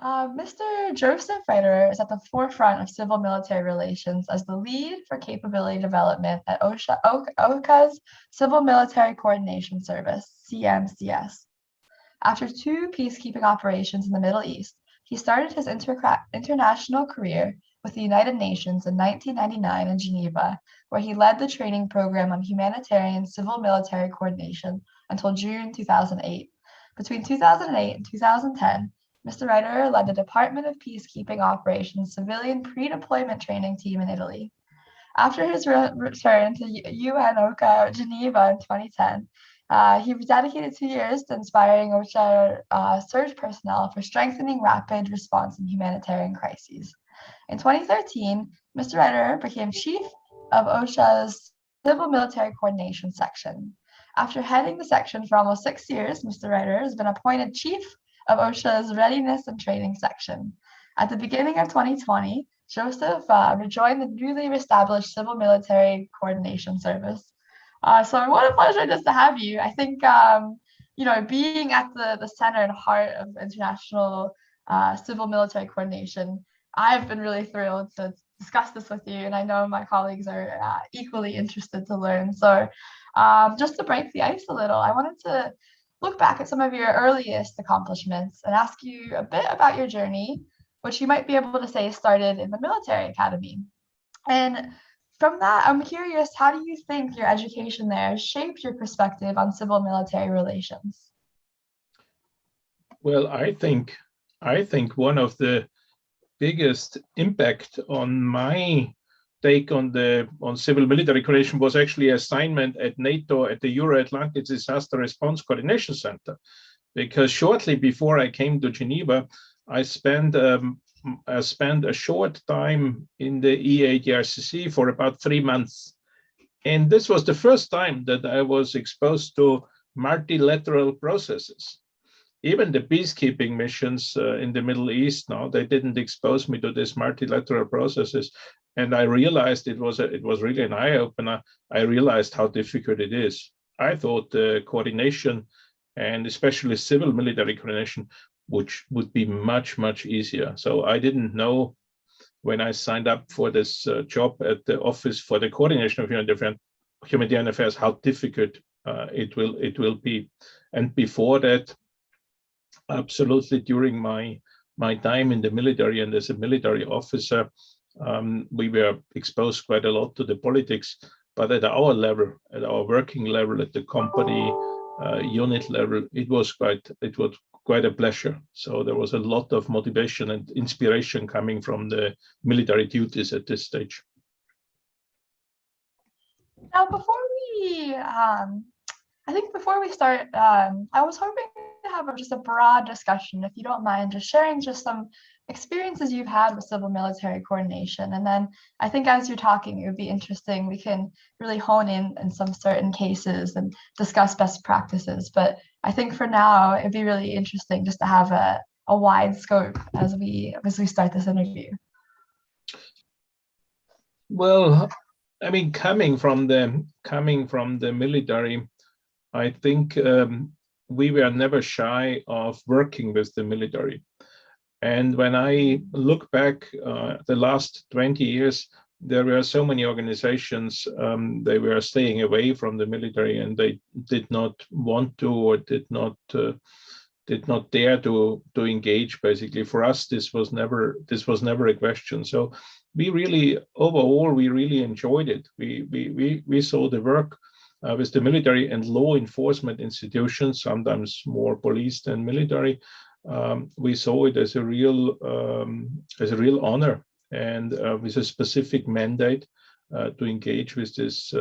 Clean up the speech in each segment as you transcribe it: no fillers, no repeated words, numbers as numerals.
Mr. Josef Reiterer is at the forefront of civil-military relations as the lead for capability development at OCHA's Civil Military Coordination Service, CMCS. After two peacekeeping operations in the Middle East, he started his international career with the United Nations in 1999 in Geneva, where he led the training program on humanitarian civil-military coordination until June 2008. Between 2008 and 2010, Mr. Reiterer led the Department of Peacekeeping Operations civilian pre-deployment training team in Italy. After his return to UN OCHA Geneva in 2010, he dedicated 2 years to inspiring OCHA surge personnel for strengthening rapid response in humanitarian crises. In 2013, Mr. Reiterer became chief of OCHA's Civil Military Coordination Section. After heading the section for almost 6 years, Mr. Reiterer has been appointed chief of OCHA's Readiness and Training Section. At the beginning of 2020, Josef rejoined the newly established Civil Military Coordination Service. So what a pleasure just to have you. I think, being at the center and heart of international civil military coordination, I've been really thrilled to discuss this with you, and I know my colleagues are equally interested to learn. So just to break the ice a little, I wanted to look back at some of your earliest accomplishments and ask you a bit about your journey, which you might be able to say started in the military academy. And from that, I'm curious, how do you think your education there shaped your perspective on civil military relations? Well, I think one of the biggest impact on my take on civil military coordination was actually assignment at NATO at the Euro-Atlantic Disaster Response Coordination Center, because shortly before I came to Geneva, I spent a short time in the EADRCC for about 3 months, and this was the first time that I was exposed to multilateral processes. Even the peacekeeping missions in the Middle East, now they didn't expose me to these multilateral processes, and I realized it was really an eye-opener. I realized how difficult it is. I thought the coordination, and especially civil military coordination, which would be much easier. So I didn't know when I signed up for this job at the Office for the Coordination of Humanitarian Affairs how difficult it will be. And before that, absolutely, during my time in the military and as a military officer, we were exposed quite a lot to the politics, but at our level, at our working level, at the company unit level, it was quite a pleasure. So there was a lot of motivation and inspiration coming from the military duties at this stage. Now, before we start, I was hoping to have just a broad discussion, if you don't mind, just sharing just some experiences you've had with civil military coordination. And then I think as you're talking, it would be interesting. We can really hone in some certain cases and discuss best practices. But I think for now, it'd be really interesting just to have a wide scope as we start this interview. Well, I mean, coming from the military, I think we were never shy of working with the military. And when I look back the last 20 years, there were so many organizations, they were staying away from the military, and they did not want to or did not dare to engage. Basically, for us, this was never a question. So we really enjoyed it. We saw the work with the military and law enforcement institutions, sometimes more police than military. We saw it as a real honor, and with a specific mandate to engage with these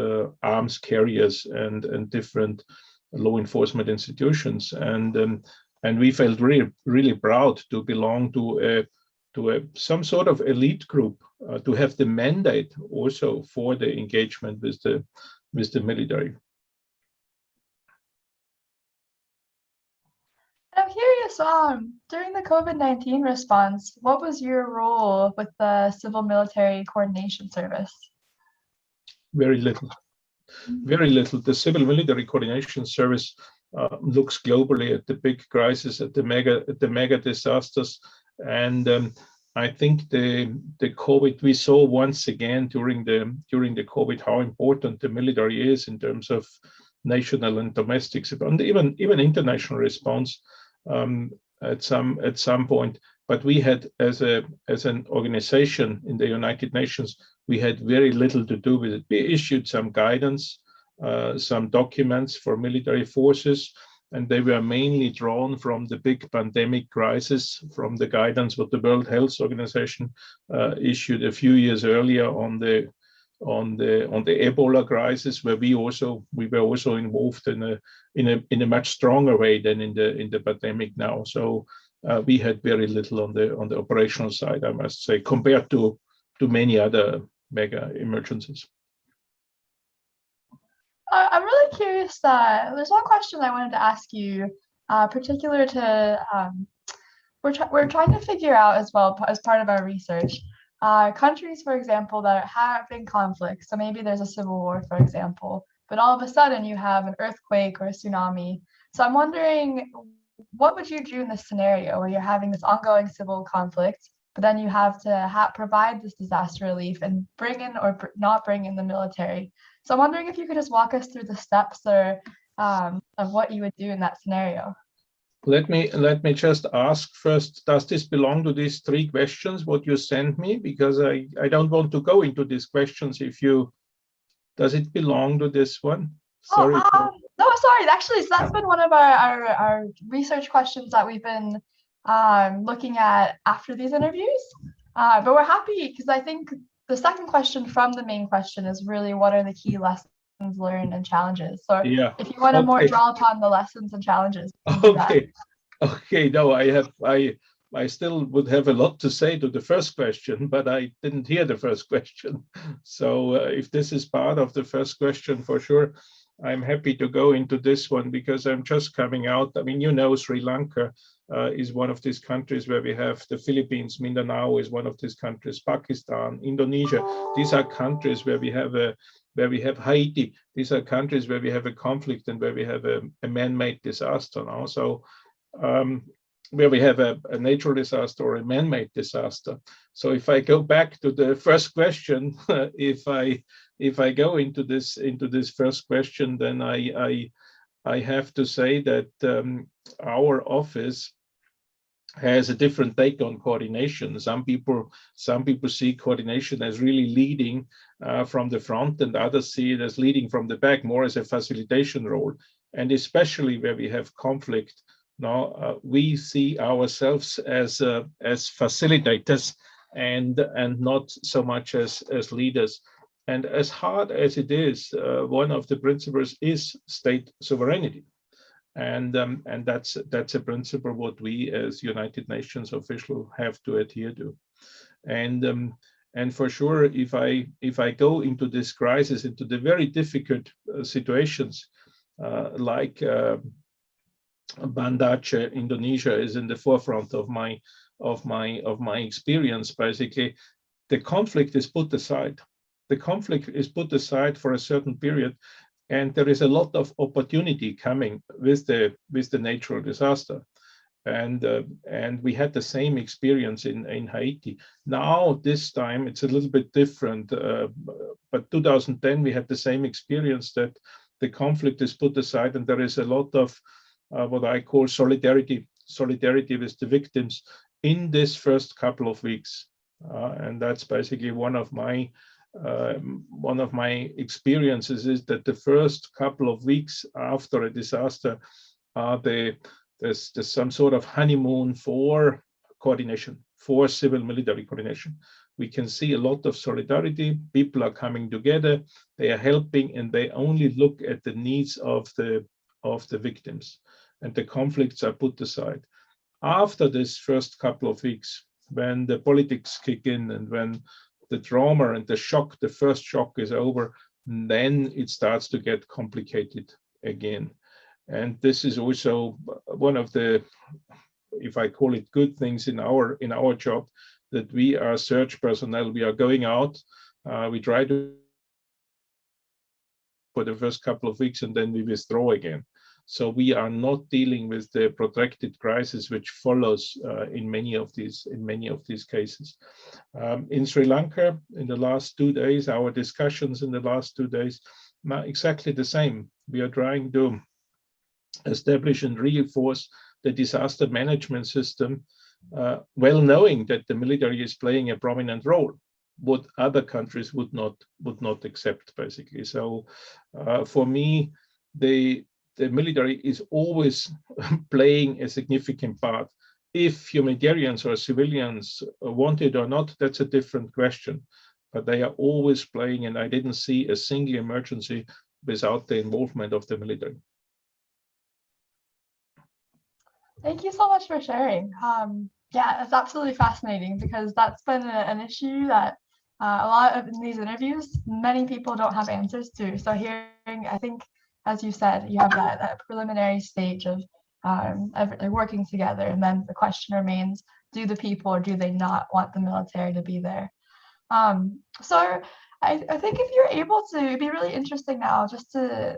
arms carriers and different law enforcement institutions. And we felt really proud to belong to some sort of elite group, to have the mandate also for the engagement with the military. I'm curious, during the COVID-19 response, what was your role with the Civil Military Coordination Service? Very little. The Civil Military Coordination Service looks globally at the big crisis, at the mega disasters, And I think the COVID, we saw once again during the COVID how important the military is in terms of national and domestic and even international response at some point. But we had, as an organization in the United Nations, we had very little to do with it. We issued some guidance, some documents for military forces, and they were mainly drawn from the big pandemic crisis, from the guidance what the World Health Organization issued a few years earlier on the Ebola crisis, where we were also involved in a much stronger way than in the pandemic now. So we had very little on the operational side, I must say, compared to many other mega emergencies. I'm really curious. There's one question I wanted to ask you, particular to we're trying to figure out as well as part of our research, countries, for example, that are having conflicts. So maybe there's a civil war, for example, but all of a sudden you have an earthquake or a tsunami. So I'm wondering, what would you do in this scenario where you're having this ongoing civil conflict, but then you have to provide this disaster relief and bring in or not bring in the military? So I'm wondering if you could just walk us through the steps or of what you would do in that scenario. Let me just ask first, does this belong to these three questions, what you sent me? Because I don't want to go into these questions. Does it belong to this one? Sorry. No, sorry. Actually, so that's been one of our research questions that we've been looking at after these interviews. But we're happy because I think the second question from the main question is really what are the key lessons learned and challenges. So yeah. If you want to more draw upon the lessons and challenges. Okay. No, I still would have a lot to say to the first question, but I didn't hear the first question. So if this is part of the first question, for sure, I'm happy to go into this one because I'm just coming out. I mean, Sri Lanka is one of these countries where we have the Philippines. Mindanao is one of these countries. Pakistan, Indonesia. These are countries where we have Haiti. These are countries where we have a conflict and where we have a man-made disaster now. So where we have a natural disaster or a man-made disaster. So if I go back to the first question, if I go into this first question, then I have to say that our office has a different take on coordination. Some people see coordination as really leading from the front, and others see it as leading from the back, more as a facilitation role. And especially where we have conflict, now we see ourselves as facilitators and not so much as leaders. And as hard as it is, one of the principles is state sovereignty. And that's a principle what we as United Nations officials have to adhere to. And for sure, if I go into this crisis, into the very difficult situations, like Banda Aceh, Indonesia is in the forefront of my experience. Basically, the conflict is put aside. The conflict is put aside for a certain period, and there is a lot of opportunity coming with the natural disaster. And we had the same experience in Haiti. Now this time it's a little bit different, but 2010 we had the same experience, that the conflict is put aside and there is a lot of what I call solidarity with the victims in this first couple of weeks. And that's basically one of my experiences, is that the first couple of weeks after a disaster, there's some sort of honeymoon for coordination, for civil military coordination. We can see a lot of solidarity. People are coming together, they are helping, and they only look at the needs of the victims, and the conflicts are put aside. After this first couple of weeks, when the politics kick in and when the trauma and the shock, the first shock is over, then it starts to get complicated again. And this is also one of the, if I call it, good things in our job, that we are search personnel. We are going out, we try to for the first couple of weeks, and then we withdraw again. So we are not dealing with the protracted crisis which follows in many of these cases. In Sri Lanka, in the last 2 days, our discussions in the last 2 days are exactly the same. We are trying to establish and reinforce the disaster management system, well knowing that the military is playing a prominent role, what other countries would not accept, basically. So for me, the military is always playing a significant part. If humanitarians or civilians want it or not, that's a different question. But they are always playing, and I didn't see a single emergency without the involvement of the military. Thank you so much for sharing. Yeah, it's absolutely fascinating because that's been an issue that a lot of in these interviews, many people don't have answers to. So hearing, I think, as you said, you have that preliminary stage of working together, and then the question remains: do the people or do they not want the military to be there? So I think if you're able to, it'd be really interesting now.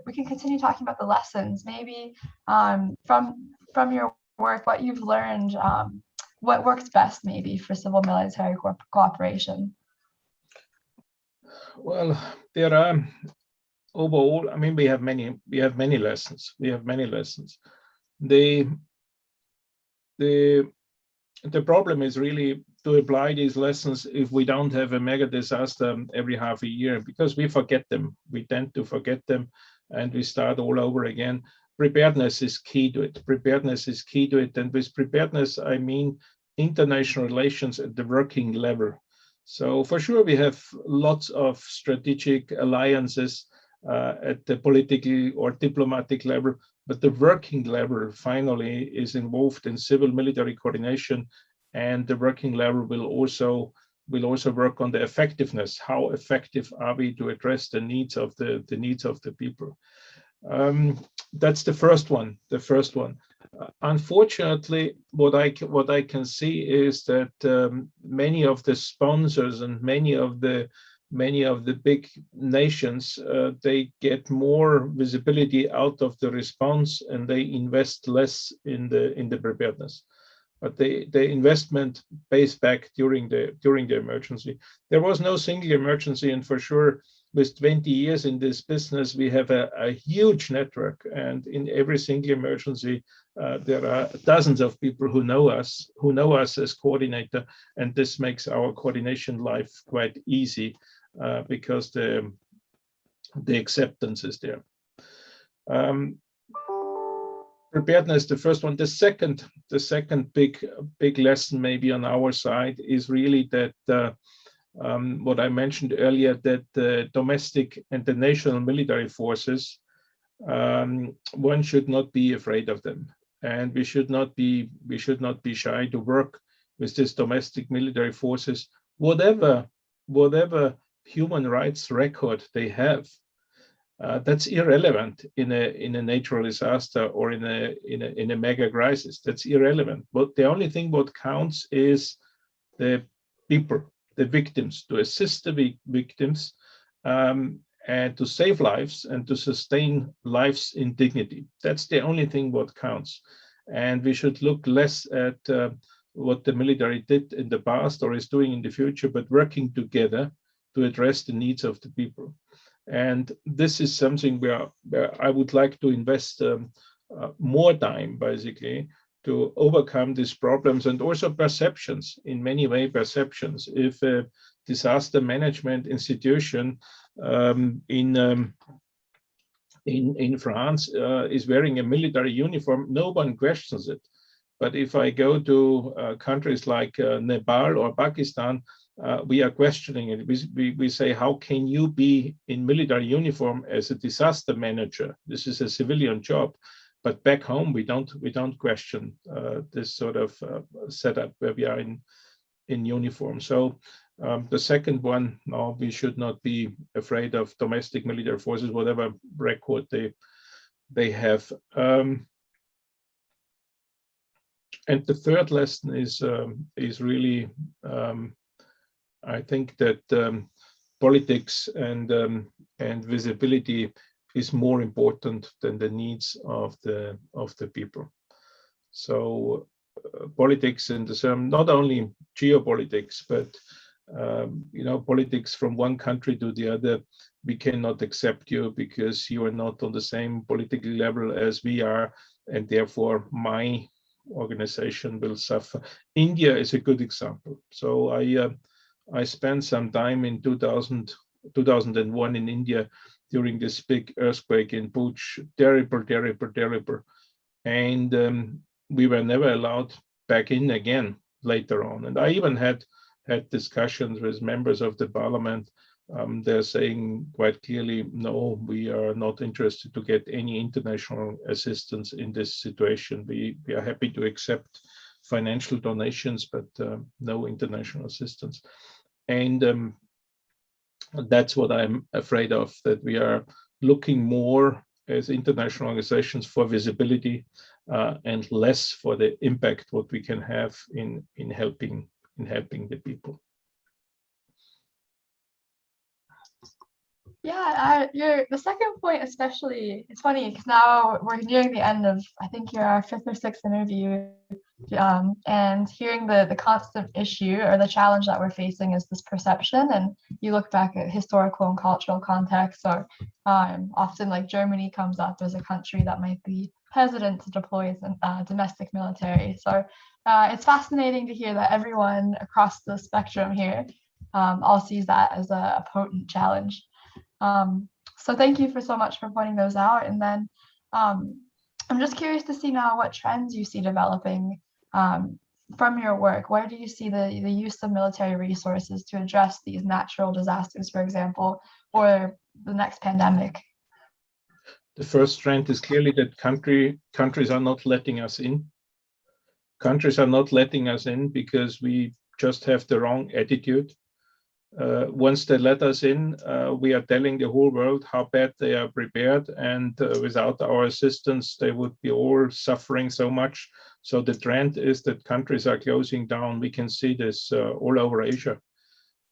We can continue talking about the lessons, maybe from your work, what you've learned, what works best maybe for civil-military cooperation. Well, there are overall, I mean, we have many lessons. The problem is really to apply these lessons if we don't have a mega disaster every half a year, because we forget them. We tend to forget them, and we start all over again. Preparedness is key to it. And with preparedness, I mean international relations at the working level. So for sure, we have lots of strategic alliances at the political or diplomatic level, but the working level finally is involved in civil-military coordination, and the working level will also work on the effectiveness. How effective are we to address the needs of the people? That's the first one. Unfortunately, what I can see is that many of the sponsors and many of the big nations, they get more visibility out of the response, and they invest less in the preparedness. But the investment pays back during the emergency. There was no single emergency, and for sure, with 20 years in this business, we have a huge network, and in every single emergency, there are dozens of people who know us as coordinator, and this makes our coordination life quite easy because the acceptance is there. Preparedness, the first one. The second big lesson maybe on our side is really that what I mentioned earlier, that the domestic and the national military forces, one should not be afraid of them, and we should not be shy to work with these domestic military forces, whatever human rights record they have. That's irrelevant in a natural disaster or in a mega crisis. That's irrelevant. But the only thing what counts is the people, the victims, to assist the victims, and to save lives and to sustain lives in dignity. That's the only thing what counts. And we should look less at what the military did in the past or is doing in the future, but working together to address the needs of the people. And this is something where I would like to invest more time, basically, to overcome these problems, and also perceptions, in many ways perceptions. If a disaster management institution in France is wearing a military uniform, no one questions it. But if I go to countries like Nepal or Pakistan, we are questioning it. We say, how can you be in military uniform as a disaster manager? This is a civilian job. But back home, we don't question this sort of setup where we are in uniform. So the second one, no, we should not be afraid of domestic military forces, whatever record they have. And the third lesson is really, I think that politics and visibility is more important than the needs of the people. So politics in the term, not only geopolitics, but politics from one country to the other. We cannot accept you because you are not on the same political level as we are, and therefore my organization will suffer. India is a good example. So I spent some time in 2001 in India during this big earthquake in Bhuj. Terrible, terrible, terrible. And we were never allowed back in again later on. And I even had discussions with members of the parliament. They're saying quite clearly, no, we are not interested to get any international assistance in this situation. We are happy to accept financial donations, but no international assistance. And that's what I'm afraid of, that we are looking more as international organizations for visibility and less for the impact what we can have in helping the people. Yeah, the second point especially, it's funny because now we're nearing the end of, I think you're our fifth or sixth interview, and hearing the constant issue or the challenge that we're facing is this perception. And you look back at historical and cultural context, or often like Germany comes up as a country that might be hesitant to deploy domestic military. So it's fascinating to hear that everyone across the spectrum here all sees that as a potent challenge. So thank you so much for pointing those out. And then I'm just curious to see now what trends you see developing from your work. Where do you see the use of military resources to address these natural disasters, for example, or the next pandemic? The first trend is clearly that countries are not letting us in. Countries are not letting us in because we just have the wrong attitude. Once they let us in, we are telling the whole world how bad they are prepared, and without our assistance, they would be all suffering so much. So the trend is that countries are closing down. We can see this all over Asia,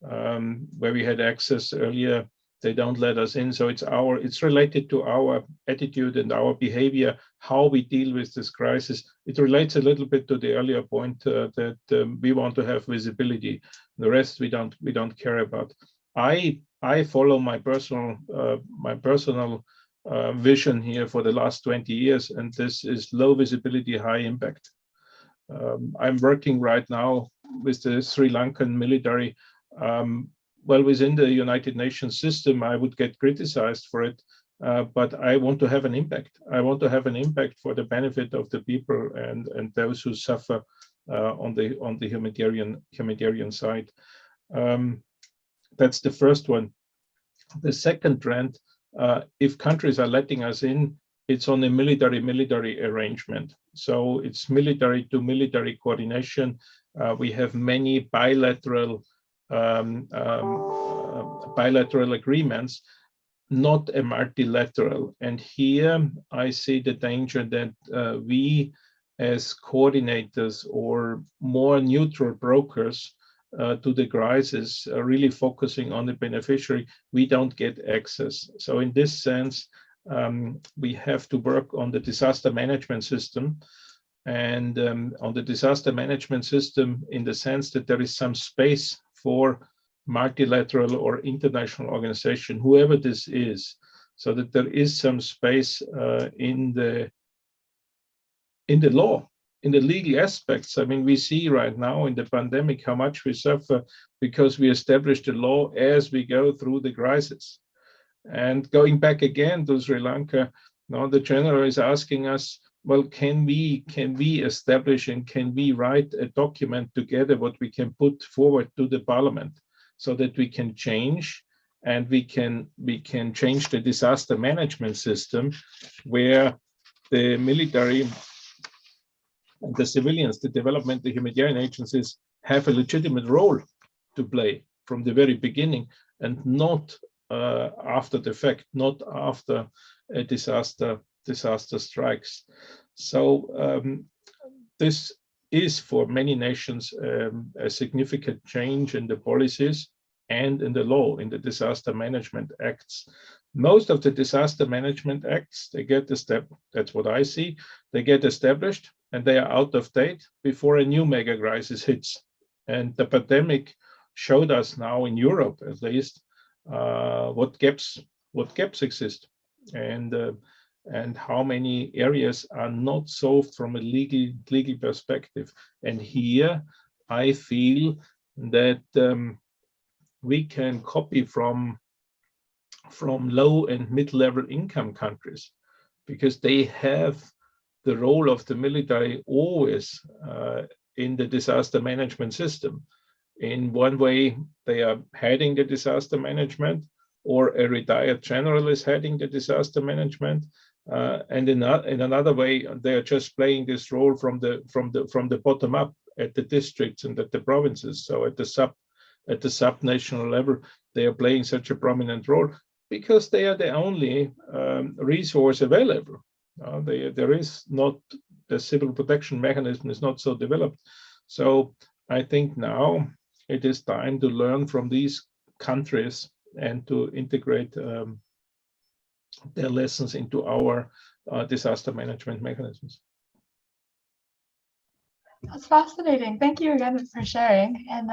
where we had access earlier. They don't let us in. So it's related to our attitude and our behavior, how we deal with this crisis. It relates a little bit to the earlier point that we want to have visibility. The rest we don't care about. I follow my personal vision here for the last 20 years, and this is low visibility, high impact. I'm working right now with the Sri Lankan military. Well, within the United Nations system, I would get criticized for it, but I want to have an impact. I want to have an impact for the benefit of the people and those who suffer on the humanitarian side. That's the first one. The second trend, if countries are letting us in, it's on a military arrangement. So it's military to military coordination. We have many bilateral agreements, not a multilateral. And here I see the danger that we as coordinators or more neutral brokers to the crisis, really focusing on the beneficiary, we don't get access. So in this sense, we have to work on the disaster management system, and on the disaster management system in the sense that there is some space for multilateral or international organization, whoever this is, so that there is some space in the law, in the legal aspects. I mean, we see right now in the pandemic how much we suffer because we established the law as we go through the crisis. And going back again to Sri Lanka, now the general is asking us, well, can we establish and can we write a document together what we can put forward to the parliament so that we can change, and we can change the disaster management system where the military, the civilians, the development, the humanitarian agencies have a legitimate role to play from the very beginning, and not after the fact, not after a disaster strikes. So this is for many nations a significant change in the policies. and in the law, in the disaster management acts. Most of the disaster management acts, they get the step, that's what I see, they get established and they are out of date before a new mega crisis hits. And the pandemic showed us now in Europe, at least, what gaps exist, and how many areas are not solved from a legal perspective. And here, I feel that we can copy from low and mid-level income countries, because they have the role of the military always in the disaster management system. In one way, they are heading the disaster management, or a retired general is heading the disaster management, and in another way, they are just playing this role from the bottom up at the districts and at the provinces. So at the sub-national level, they are playing such a prominent role because they are the only resource available. There is not, the civil protection mechanism is not so developed. So I think now it is time to learn from these countries and to integrate their lessons into our disaster management mechanisms. That's fascinating. Thank you again for sharing. And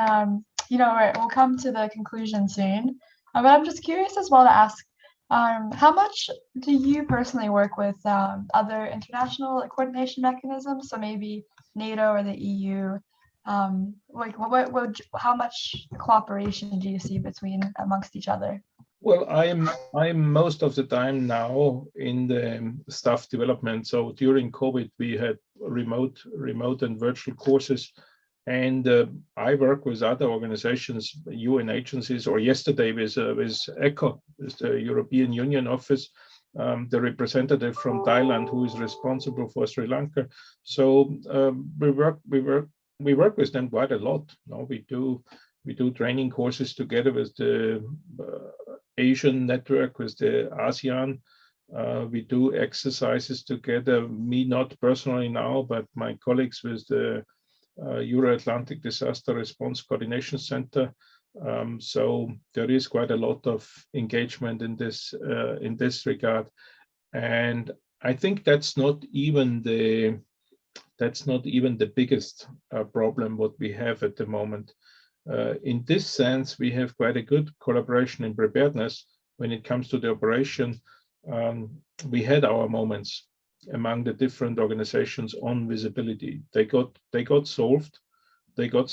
we'll come to the conclusion soon. But I'm just curious as well to ask, how much do you personally work with other international coordination mechanisms? So maybe NATO or the EU. How much cooperation do you see amongst each other? Well, I'm most of the time now in the staff development. So during COVID, we had remote and virtual courses, and I work with other organizations, UN agencies, or yesterday with ECHO, with the European Union office, the representative from Thailand who is responsible for Sri Lanka. So we work with them quite a lot. No, we do training courses together with the Asian network, with the ASEAN. We do exercises together, me not personally now, but my colleagues with the Euro-Atlantic Disaster Response Coordination Center. So there is quite a lot of engagement in this regard. And I think that's not even the biggest problem what we have at the moment. In this sense, we have quite a good collaboration in preparedness. When it comes to the operation, we had our moments among the different organizations on visibility. They got solved, but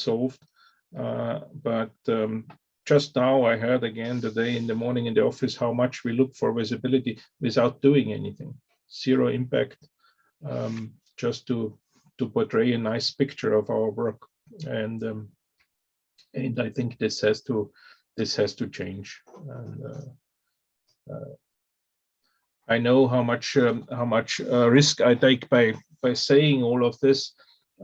just now I heard again today in the morning in the office how much we look for visibility without doing anything. Zero impact, just to portray a nice picture of our work. And I think this has to change. And, I know how much risk I take by saying all of this.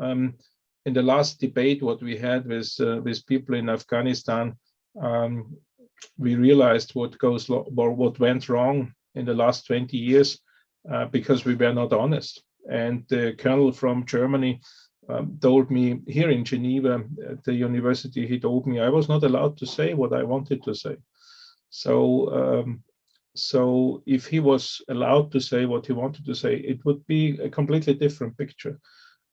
In the last debate, what we had with people in Afghanistan, we realized what went wrong in the last 20 years because we were not honest. And the colonel from Germany told me here in Geneva at the university, he told me I was not allowed to say what I wanted to say. So if he was allowed to say what he wanted to say, it would be a completely different picture.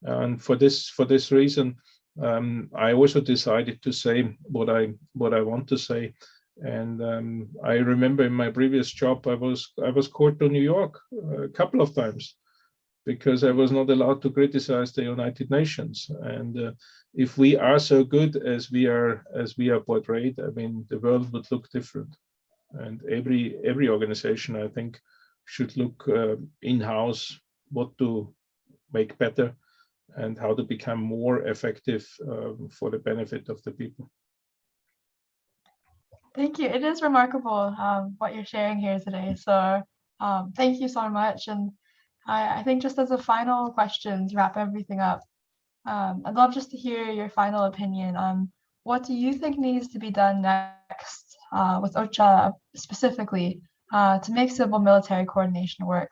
And for this reason, I also decided to say what I want to say. And I remember in my previous job, I was called to New York a couple of times because I was not allowed to criticize the United Nations. And if we are so good as we are portrayed, I mean, the world would look different. And every organization, I think, should look in-house what to make better and how to become more effective for the benefit of the people. Thank you. It is remarkable what you're sharing here today. So thank you so much. And I think just as a final question to wrap everything up, I'd love just to hear your final opinion on what do you think needs to be done next with OCHA specifically to make civil military coordination work?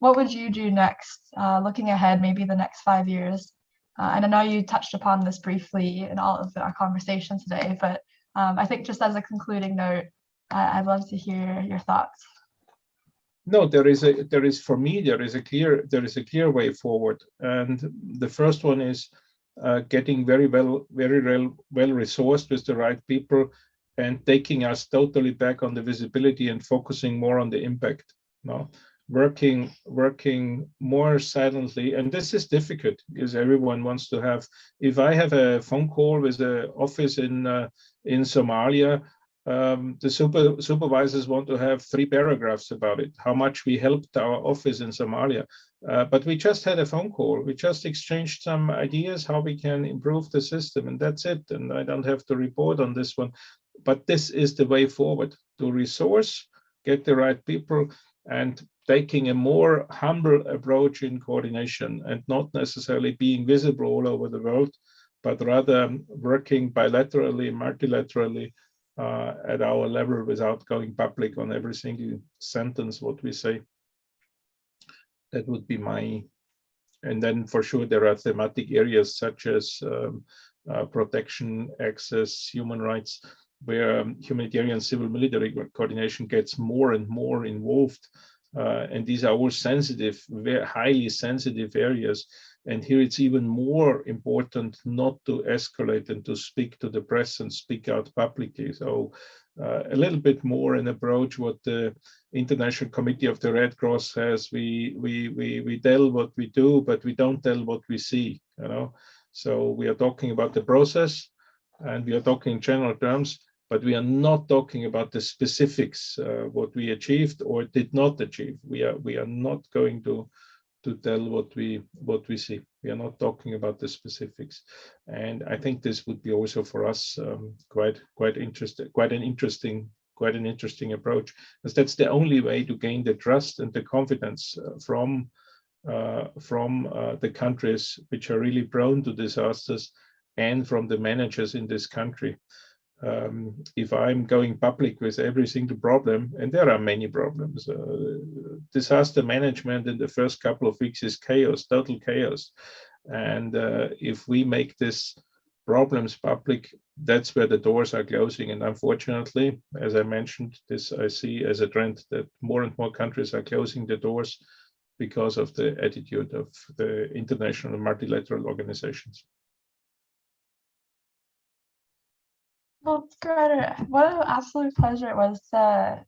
What would you do next, looking ahead, maybe the next 5 years? And I know you touched upon this briefly in all of our conversation today, but I think just as a concluding note, I'd love to hear your thoughts. No, there is for me there is a clear way forward, and the first one is getting very well resourced with the right people, and taking us totally back on the visibility and focusing more on the impact. No, working more silently, and this is difficult because everyone wants to have. If I have a phone call with the office in Somalia, the supervisors want to have 3 paragraphs about it, how much we helped our office in Somalia. But we just had a phone call. We just exchanged some ideas how we can improve the system, and that's it. And I don't have to report on this one. But this is the way forward, to resource, get the right people, and taking a more humble approach in coordination, and not necessarily being visible all over the world, but rather working bilaterally, multilaterally, at our level without going public on every single sentence what we say. That would be my, and then for sure there are thematic areas such as protection, access, human rights, where humanitarian civil military coordination gets more and more involved. And these are all sensitive, very highly sensitive areas. And here it's even more important not to escalate and to speak to the press and speak out publicly. So a little bit more an approach what the International Committee of the Red Cross has. We tell what we do, but we don't tell what we see, you know. So we are talking about the process, and we are talking in general terms, but we are not talking about the specifics, what we achieved or did not achieve. We are not going to tell what we see. We are not talking about the specifics, and I think this would be also for us quite an interesting approach, because that's the only way to gain the trust and the confidence from the countries which are really prone to disasters, and from the managers in this country. If I'm going public with every single problem, and there are many problems, disaster management in the first couple of weeks is chaos, total chaos. And if we make this problems public, that's where the doors are closing. And unfortunately, as I mentioned, this I see as a trend that more and more countries are closing the doors because of the attitude of the international and multilateral organizations. Well, Greta, what an absolute pleasure it was for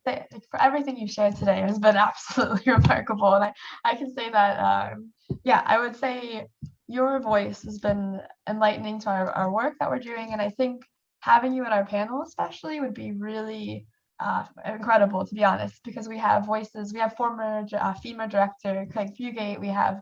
everything you shared today. It has been absolutely remarkable. And I can say that, yeah, I would say your voice has been enlightening to our work that we're doing. And I think having you at our panel especially would be really incredible, to be honest, because we have voices. We have former FEMA director Craig Fugate. We have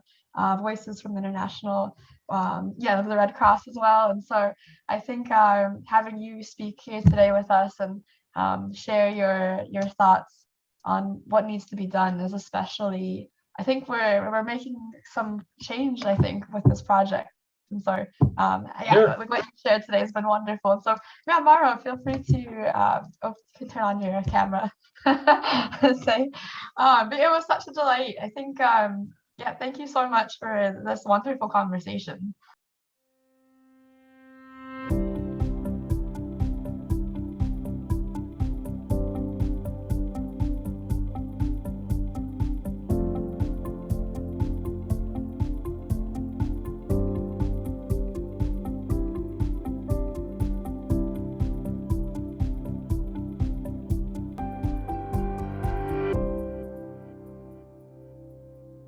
voices from the international, the Red Cross as well. And so I think having you speak here today with us and share your thoughts on what needs to be done is especially, I think we're making some change, I think, with this project. And so, what you shared today has been wonderful. So, yeah, Mauro, feel free to turn on your camera and say, but it was such a delight. I think, thank you so much for this wonderful conversation.